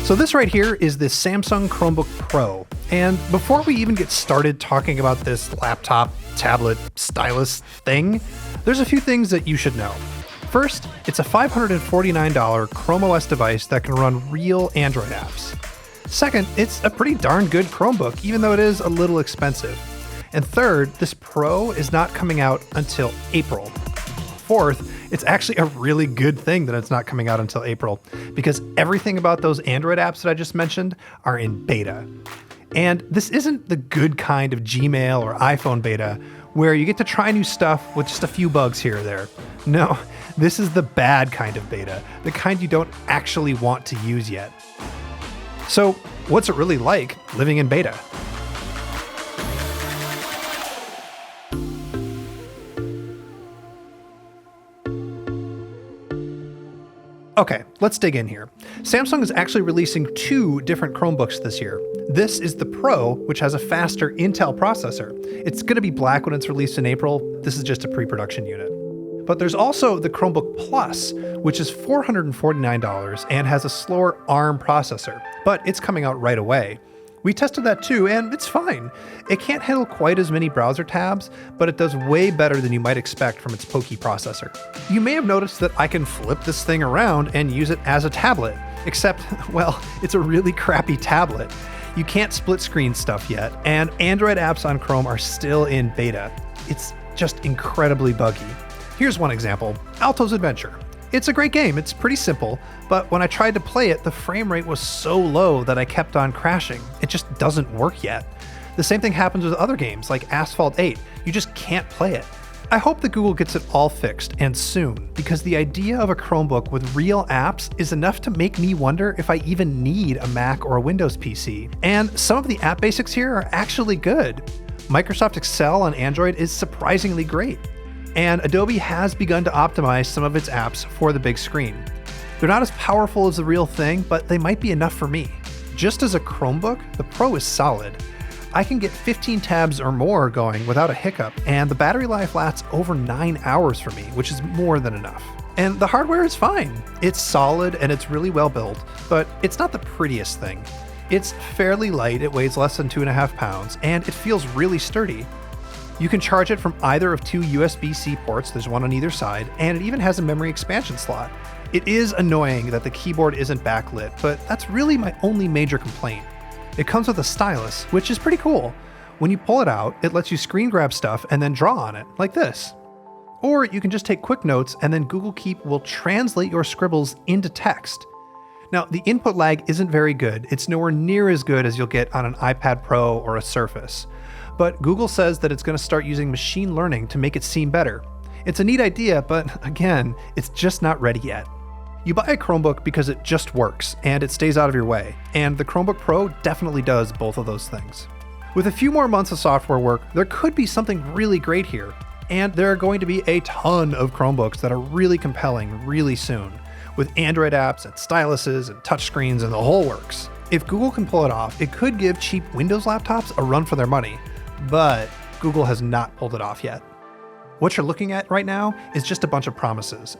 So this right here is the Samsung Chromebook Pro. And before we even get started talking about this laptop, tablet, stylus thing, there's a few things that you should know. First, it's a $549 Chrome OS device that can run real Android apps. Second, it's a pretty darn good Chromebook, even though it is a little expensive. And third, this Pro is not coming out until April. Fourth, it's actually a really good thing that it's not coming out until April, because everything about those Android apps that I just mentioned are in beta. And this isn't the good kind of Gmail or iPhone beta, where you get to try new stuff with just a few bugs here or there. No, this is the bad kind of beta, the kind you don't actually want to use yet. So, what's it really like living in beta? Okay, let's dig in here. Samsung is actually releasing two different Chromebooks this year. This is the Pro, which has a faster Intel processor. It's going to be black when it's released in April. This is just a pre-production unit. But there's also the Chromebook Plus, which is $449 and has a slower ARM processor, but it's coming out right away. We tested that too, and it's fine. It can't handle quite as many browser tabs, but it does way better than you might expect from its pokey processor. You may have noticed that I can flip this thing around and use it as a tablet, except, well, it's a really crappy tablet. You can't split screen stuff yet, and Android apps on Chrome are still in beta. It's just incredibly buggy. Here's one example, Altos Adventure. It's a great game, it's pretty simple, but when I tried to play it, the frame rate was so low that I kept on crashing. It just doesn't work yet. The same thing happens with other games like Asphalt 8. You just can't play it. I hope that Google gets it all fixed, and soon, because the idea of a Chromebook with real apps is enough to make me wonder if I even need a Mac or a Windows PC. And some of the app basics here are actually good. Microsoft Excel on Android is surprisingly great. And Adobe has begun to optimize some of its apps for the big screen. They're not as powerful as the real thing, but they might be enough for me. Just as a Chromebook, the Pro is solid. I can get 15 tabs or more going without a hiccup, and the battery life lasts over 9 hours for me, which is more than enough. And the hardware is fine. It's solid and it's really well built, but it's not the prettiest thing. It's fairly light, it weighs less than 2.5 pounds, and it feels really sturdy. You can charge it from either of two USB-C ports, there's one on either side, and it even has a memory expansion slot. It is annoying that the keyboard isn't backlit, but that's really my only major complaint. It comes with a stylus, which is pretty cool. When you pull it out, it lets you screen grab stuff and then draw on it, like this. Or you can just take quick notes and then Google Keep will translate your scribbles into text. Now, the input lag isn't very good. It's nowhere near as good as you'll get on an iPad Pro or a Surface. But Google says that it's going to start using machine learning to make it seem better. It's a neat idea, but again, it's just not ready yet. You buy a Chromebook because it just works, and it stays out of your way, and the Chromebook Pro definitely does both of those things. With a few more months of software work, there could be something really great here, and there are going to be a ton of Chromebooks that are really compelling really soon, with Android apps and styluses and touchscreens and the whole works. If Google can pull it off, it could give cheap Windows laptops a run for their money. But Google has not pulled it off yet. What you're looking at right now is just a bunch of promises,